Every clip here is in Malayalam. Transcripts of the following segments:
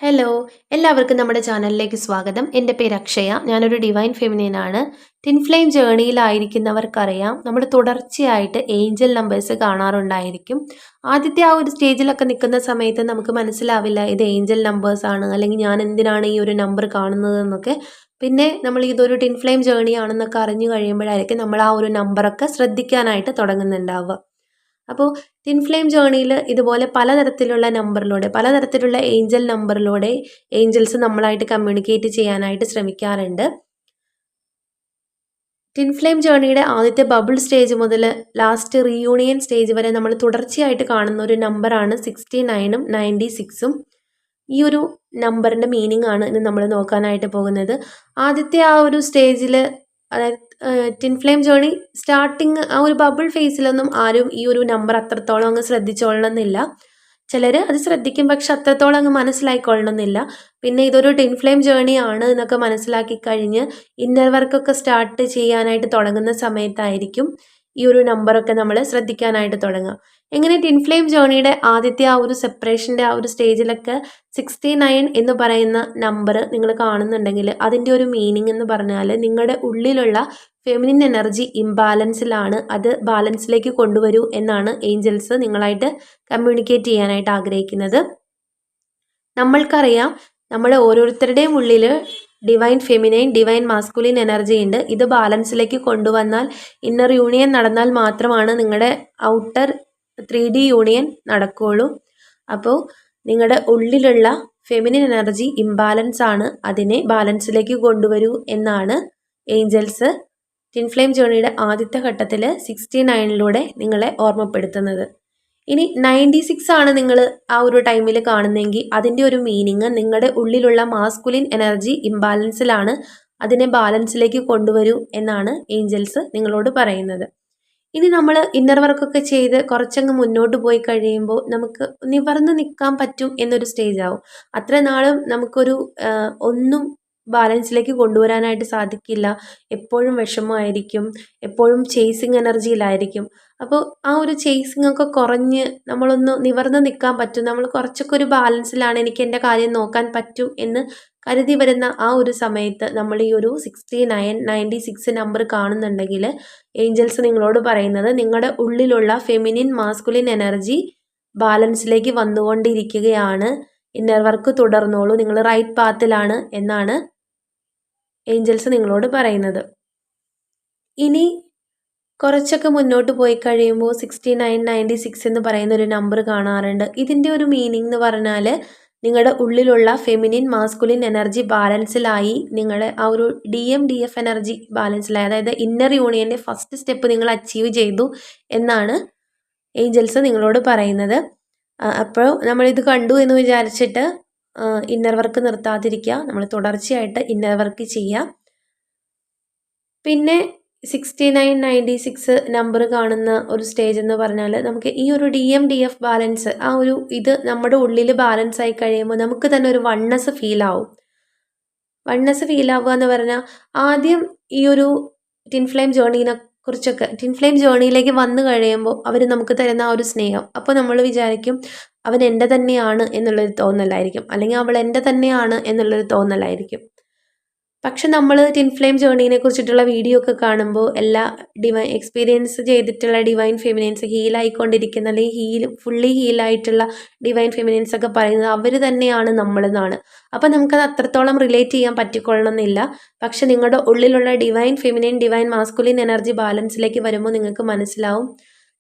ഹലോ, എല്ലാവർക്കും നമ്മുടെ ചാനലിലേക്ക് സ്വാഗതം. എൻ്റെ പേര് അക്ഷയ. ഞാനൊരു ഡിവൈൻ ഫെമിനിയൻ ആണ്. ടിൻ ഫ്ലെയിം ജേണിയിലായിരിക്കുന്നവർക്കറിയാം, നമ്മൾ തുടർച്ചയായിട്ട് ഏഞ്ചൽ നമ്പേഴ്സ് കാണാറുണ്ടായിരിക്കും. ആദ്യത്തെ ആ ഒരു സ്റ്റേജിലൊക്കെ നിൽക്കുന്ന സമയത്ത് നമുക്ക് മനസ്സിലാവില്ല ഇത് ഏഞ്ചൽ നമ്പേഴ്സ് ആണ്, അല്ലെങ്കിൽ ഞാൻ എന്തിനാണ് ഈ ഒരു നമ്പർ കാണുന്നത് എന്നൊക്കെ. പിന്നെ നമ്മൾ ഇതൊരു ടിൻ ഫ്ലെയിം ജേണി ആണെന്നൊക്കെ അറിഞ്ഞു കഴിയുമ്പോഴായിരിക്കും നമ്മൾ ആ ഒരു നമ്പറൊക്കെ ശ്രദ്ധിക്കാനായിട്ട് തുടങ്ങുന്നുണ്ടാവുക. അപ്പോൾ ടിൻ ഫ്ലെയിം ജേണിയിൽ ഇതുപോലെ പലതരത്തിലുള്ള നമ്പറിലൂടെ പലതരത്തിലുള്ള ഏഞ്ചൽ നമ്പറിലൂടെ ഏഞ്ചൽസ് നമ്മളായിട്ട് കമ്മ്യൂണിക്കേറ്റ് ചെയ്യാനായിട്ട് ശ്രമിക്കാറുണ്ട്. ടിൻ ഫ്ലെയിം ജേണിയുടെ ആദ്യത്തെ ബബിൾ സ്റ്റേജ് മുതൽ ലാസ്റ്റ് റീയൂണിയൻ സ്റ്റേജ് വരെ നമ്മൾ തുടർച്ചയായിട്ട് കാണുന്ന ഒരു നമ്പറാണ് 69ഉം 96ഉം. ഈ ഒരു നമ്പറിൻ്റെ മീനിങ് ആണ് ഇന്ന് നമ്മൾ നോക്കാനായിട്ട് പോകുന്നത്. ആദ്യത്തെ ആ ഒരു സ്റ്റേജിൽ, അതായത് ടിൻ ഫ്ലെയിം ജേണി സ്റ്റാർട്ടിങ് ആ ഒരു ബബിൾ ഫേസിലൊന്നും ആരും ഈ ഒരു നമ്പർ അത്രത്തോളം അങ്ങ് ശ്രദ്ധിച്ചോളണമെന്നില്ല. ചിലർ അത് ശ്രദ്ധിക്കും, പക്ഷെ അത്രത്തോളം അങ്ങ് മനസ്സിലായിക്കൊള്ളണമെന്നില്ല. പിന്നെ ഇതൊരു ടിൻ ഫ്ലെയിം ജേണി ആണ് എന്നൊക്കെ മനസ്സിലാക്കി കഴിഞ്ഞ് ഇന്നർ വർക്കൊക്കെ സ്റ്റാർട്ട് ചെയ്യാനായിട്ട് തുടങ്ങുന്ന സമയത്തായിരിക്കും ഈ ഒരു നമ്പറൊക്കെ നമ്മൾ ശ്രദ്ധിക്കാനായിട്ട് തുടങ്ങുക. എങ്ങനെ ടിൻ ഫ്ലെയിം ജേണിയുടെ ആദ്യത്തെ ആ ഒരു സെപ്പറേഷൻ്റെ ആ ഒരു സ്റ്റേജിലൊക്കെ 69 എന്ന് പറയുന്ന നമ്പർ നിങ്ങൾ കാണുന്നുണ്ടെങ്കിൽ അതിൻ്റെ ഒരു മീനിങ് എന്ന് പറഞ്ഞാൽ നിങ്ങളുടെ ഉള്ളിലുള്ള ഫെമിനിൻ എനർജി ഇംബാലൻസിലാണ്, അത് ബാലൻസിലേക്ക് കൊണ്ടുവരൂ എന്നാണ് ഏഞ്ചൽസ് നിങ്ങളായിട്ട് കമ്മ്യൂണിക്കേറ്റ് ചെയ്യാനായിട്ട് ആഗ്രഹിക്കുന്നത്. നമ്മൾക്കറിയാം, നമ്മുടെ ഓരോരുത്തരുടെയും ഉള്ളിൽ divine feminine, divine masculine energy ഉണ്ട്. ഇത് ബാലൻസിലേക്ക് കൊണ്ടുവന്നാൽ, ഇന്നർ യൂണിയൻ നടന്നാൽ മാത്രമാണ് നിങ്ങളുടെ ഔട്ടർ 3D യൂണിയൻ നടക്കുകയുള്ളൂ. അപ്പോൾ നിങ്ങളുടെ ഉള്ളിലുള്ള ഫെമിനിൻ എനർജി ഇംബാലൻസ് ആണ്, അതിനെ ബാലൻസിലേക്ക് കൊണ്ടുവരൂ എന്നാണ് ഏഞ്ചൽസ് ടിൻ ഫ്ലെയിം ജേണിയുടെ ആദ്യത്തെ ഘട്ടത്തിൽ 69ലൂടെ നിങ്ങളെ ഓർമ്മപ്പെടുത്തുന്നത്. ഇനി 96 ആണ് നിങ്ങൾ ആ ഒരു ടൈമിൽ കാണുന്നതെങ്കിൽ അതിൻ്റെ ഒരു മീനിങ് നിങ്ങളുടെ ഉള്ളിലുള്ള മാസ്കുലിൻ എനർജി ഇംബാലൻസിലാണ്, അതിനെ ബാലൻസിലേക്ക് കൊണ്ടുവരൂ എന്നാണ് ഏഞ്ചൽസ് നിങ്ങളോട് പറയുന്നത്. ഇനി നമ്മൾ ഇന്നർ വർക്കൊക്കെ ചെയ്ത് കുറച്ചങ്ങ് മുന്നോട്ട് പോയി കഴിയുമ്പോൾ നമുക്ക് നിവർന്ന് നിൽക്കാൻ പറ്റും എന്നൊരു സ്റ്റേജ് ആവും. അത്ര നാളും നമുക്കൊരു ഒന്നും ബാലൻസിലേക്ക് കൊണ്ടുവരാനായിട്ട് സാധിക്കില്ല. എപ്പോഴും വിഷമമായിരിക്കും, എപ്പോഴും ചേസിങ് എനർജിയിലായിരിക്കും. അപ്പോൾ ആ ഒരു ചേസിങ് ഒക്കെ കുറഞ്ഞ് നമ്മളൊന്ന് നിവർന്ന് നിൽക്കാൻ പറ്റും, നമ്മൾ കുറച്ചൊക്കെ ഒരു ബാലൻസിലാണ്, എനിക്ക് എൻ്റെ കാര്യം നോക്കാൻ പറ്റും എന്ന് കരുതി വരുന്ന ആ ഒരു സമയത്ത് നമ്മൾ ഈ ഒരു 69, 96 നമ്പർ കാണുന്നുണ്ടെങ്കിൽ ഏഞ്ചൽസ് നിങ്ങളോട് പറയുന്നത് നിങ്ങളുടെ ഉള്ളിലുള്ള ഫെമിനിൻ മാസ്കുലിൻ എനർജി ബാലൻസിലേക്ക് വന്നുകൊണ്ടിരിക്കുകയാണ്, ഇന്നർ വർക്ക് തുടർന്നോളൂ, നിങ്ങൾ റൈറ്റ് പാത്തിലാണ് എന്നാണ് ഏഞ്ചൽസ് നിങ്ങളോട് പറയുന്നത്. ഇനി കുറച്ചൊക്കെ മുന്നോട്ട് പോയി കഴിയുമ്പോൾ 69, 96 എന്ന് പറയുന്ന ഒരു നമ്പർ കാണാറുണ്ട്. ഇതിൻ്റെ ഒരു മീനിങ് എന്ന് പറഞ്ഞാൽ നിങ്ങളുടെ ഉള്ളിലുള്ള ഫെമിനിൻ മാസ്കുലിൻ എനർജി ബാലൻസിലായി, നിങ്ങളുടെ ആ ഒരു DMDF എനർജി ബാലൻസിലായി, അതായത് ഇന്നർ യൂണിയൻ്റെ ഫസ്റ്റ് സ്റ്റെപ്പ് നിങ്ങൾ അച്ചീവ് ചെയ്തു എന്നാണ് ഏഞ്ചൽസ് നിങ്ങളോട് പറയുന്നത്. അപ്പോൾ നമ്മളിത് കണ്ടു എന്ന് വിചാരിച്ചിട്ട് ഇന്നർ വർക്ക് നിർത്താതിരിക്കുക, നമ്മൾ തുടർച്ചയായിട്ട് ഇന്നർ വർക്ക് ചെയ്യുക. പിന്നെ 69, 96 നമ്പർ കാണുന്ന ഒരു സ്റ്റേജ് എന്ന് പറഞ്ഞാൽ നമുക്ക് ഈ ഒരു DMDF ബാലൻസ്, ആ ഒരു ഇത് നമ്മുടെ ഉള്ളിൽ ബാലൻസ് ആയി കഴിയുമ്പോൾ നമുക്ക് തന്നെ ഒരു വണ്ണസ് ഫീൽ ആവും. വണ്ണസ് ഫീൽ ആവുക എന്ന് പറഞ്ഞാൽ ആദ്യം ഈ ഒരു ടിൻ ഫ്ലെയിം ജേണിനെ കുറിച്ചൊക്കെ, ടിൻ ഫ്ലെയിം ജേണിയിലേക്ക് വന്നു കഴിയുമ്പോൾ അവർ നമുക്ക് തരുന്ന ആ ഒരു സ്നേഹം, അപ്പോൾ നമ്മൾ വിചാരിക്കും അവൻ എൻ്റെ തന്നെയാണ് എന്നുള്ളൊരു തോന്നലായിരിക്കും, അല്ലെങ്കിൽ അവൾ എൻ്റെ തന്നെയാണ് എന്നുള്ളൊരു തോന്നലായിരിക്കും. പക്ഷെ നമ്മൾ ടിൻ ഫ്ലെയിം ജേണീനെ കുറിച്ചിട്ടുള്ള വീഡിയോ ഒക്കെ കാണുമ്പോൾ എല്ലാ ഡിവൈൻ എക്സ്പീരിയൻസ് ചെയ്തിട്ടുള്ള ഡിവൈൻ ഫെമിനിയൻസ്, ഹീലായിക്കൊണ്ടിരിക്കുന്ന അല്ലെങ്കിൽ ഫുള്ളി ഹീലായിട്ടുള്ള ഡിവൈൻ ഫെമിനിയൻസ് ഒക്കെ പറയുന്നത് അവർ തന്നെയാണ് നമ്മളെന്നാണ്. അപ്പോൾ നമുക്കത് അത്രത്തോളം റിലേറ്റ് ചെയ്യാൻ പറ്റിക്കൊള്ളണമെന്നില്ല. പക്ഷെ നിങ്ങളുടെ ഉള്ളിലുള്ള divine feminine, divine masculine energy ബാലൻസിലേക്ക് വരുമ്പോൾ നിങ്ങൾക്ക് മനസ്സിലാവും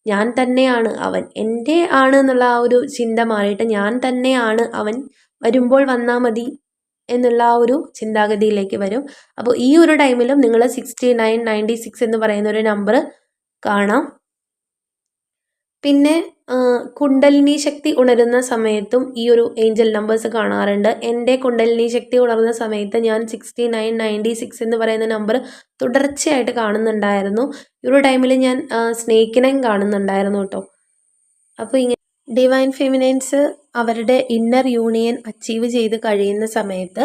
ഞാൻ തന്നെയാണ് അവൻ, എൻ്റെ ആണ് എന്നുള്ള ആ ഒരു ചിന്ത മാറിയിട്ട് ഞാൻ തന്നെയാണ് അവൻ, വരുമ്പോൾ വന്നാൽ മതി എന്നുള്ള ആ ഒരു ചിന്താഗതിയിലേക്ക് വരും. അപ്പോൾ ഈ ഒരു ടൈമിലും നിങ്ങൾ 69, 96 എന്ന് പറയുന്ന ഒരു നമ്പർ കാണാം. പിന്നെ കുണ്ടലിനി ശക്തി ഉണരുന്ന സമയത്തും ഈ ഒരു ഏഞ്ചൽ നമ്പേഴ്സ് കാണാറുണ്ട്. എൻ്റെ കുണ്ടലിനി ശക്തി ഉണർന്ന സമയത്ത് ഞാൻ 69, 96 എന്ന് പറയുന്ന നമ്പർ തുടർച്ചയായിട്ട് കാണുന്നുണ്ടായിരുന്നു. ഈ ഒരു ടൈമിൽ ഞാൻ സ്നേക്കിനെയും കാണുന്നുണ്ടായിരുന്നു കേട്ടോ. അപ്പോൾ ഇങ്ങനെ ഡിവൈൻ ഫെമിനൈൻസ് അവരുടെ ഇന്നർ യൂണിയൻ അച്ചീവ് ചെയ്ത് കഴിയുന്ന സമയത്ത്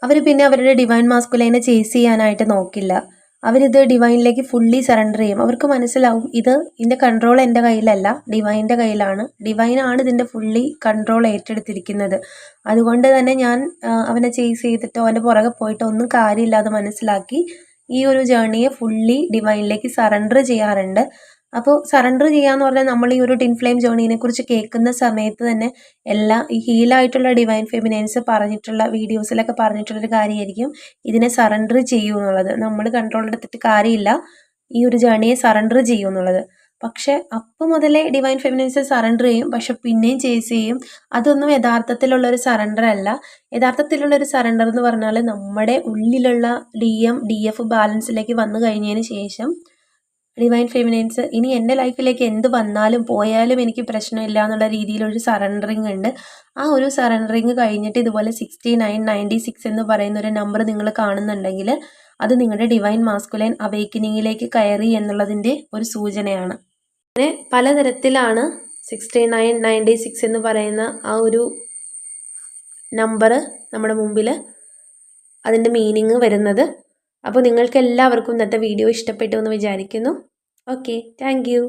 അവർ പിന്നെ അവരുടെ ഡിവൈൻ മാസ്കുലൈനെ ചേസ് ചെയ്യാനായിട്ട് നോക്കില്ല. അവരിത് ഡിവൈനിലേക്ക് ഫുള്ളി സറണ്ടർ ചെയ്യും. അവർക്ക് മനസ്സിലാവും ഇതിൻ്റെ കൺട്രോൾ എൻ്റെ കയ്യിലല്ല, ഡിവൈൻ്റെ കയ്യിലാണ്. ഡിവൈനാണ് ഇതിൻ്റെ ഫുള്ളി കൺട്രോൾ ഏറ്റെടുത്തിരിക്കുന്നത്. അതുകൊണ്ട് തന്നെ ഞാൻ അവനെ ചേസ് ചെയ്തിട്ടോ അവൻ്റെ പുറകെ പോയിട്ടോ ഒന്നും കാര്യമില്ലാതെ മനസ്സിലാക്കി ഈ ഒരു ജേർണിയെ ഫുള്ളി ഡിവൈനിലേക്ക് സറണ്ടർ ചെയ്യാറുണ്ട്. അപ്പോൾ സറണ്ടർ ചെയ്യാന്ന് പറഞ്ഞാൽ നമ്മൾ ഈ ഒരു ടിൻ ഫ്ലെയിം ജേർണീനെ കുറിച്ച് കേൾക്കുന്ന സമയത്ത് തന്നെ ഈ ഹീലായിട്ടുള്ള ഡിവൈൻ ഫെമിനൈൻസ് പറഞ്ഞിട്ടുള്ള വീഡിയോസിലൊക്കെ പറഞ്ഞിട്ടുള്ളൊരു കാര്യമായിരിക്കും ഇതിനെ സറണ്ടർ ചെയ്യൂ എന്നുള്ളത്. നമ്മൾ കൺട്രോൾ എടുത്തിട്ട് കാര്യമില്ല, ഈ ഒരു ജേർണിയെ സറണ്ടർ ചെയ്യൂ എന്നുള്ളത്. പക്ഷെ അപ്പം മുതലേ ഡിവൈൻ ഫെമിനൈൻസ് സറണ്ടർ ചെയ്യും, പക്ഷെ പിന്നെയും ചേസ് ചെയ്യും. അതൊന്നും യഥാർത്ഥത്തിലുള്ളൊരു സറണ്ടർ അല്ല. യഥാർത്ഥത്തിലുള്ളൊരു സറണ്ടർ എന്ന് പറഞ്ഞാൽ നമ്മുടെ ഉള്ളിലുള്ള DF ബാലൻസിലേക്ക് വന്നു കഴിഞ്ഞതിന് ശേഷം ഡിവൈൻ ഫെമിനൈൻസ് ഇനി എൻ്റെ ലൈഫിലേക്ക് എന്ത് വന്നാലും പോയാലും എനിക്ക് പ്രശ്നമില്ല എന്നുള്ള രീതിയിലൊരു സറണ്ടറിങ് ഉണ്ട്. ആ ഒരു സറണ്ടറിങ് കഴിഞ്ഞിട്ട് ഇതുപോലെ 6996 എന്ന് പറയുന്ന ഒരു നമ്പർ നിങ്ങൾ കാണുന്നുണ്ടെങ്കിൽ അത് നിങ്ങളുടെ ഡിവൈൻ മാസ്കുലൈൻ അവേക്കനിങ്ങിലേക്ക് കയറി എന്നുള്ളതിൻ്റെ ഒരു സൂചനയാണ്. അങ്ങനെ പലതരത്തിലാണ് 6996 എന്ന് പറയുന്ന ആ ഒരു നമ്പർ നമ്മുടെ മുമ്പിൽ അതിൻ്റെ മീനിങ് വരുന്നത്. അപ്പോൾ നിങ്ങൾക്ക് എല്ലാവർക്കും ഇന്നത്തെ വീഡിയോ ഇഷ്ടപ്പെട്ടു എന്ന് വിചാരിക്കുന്നു. Okay, thank you.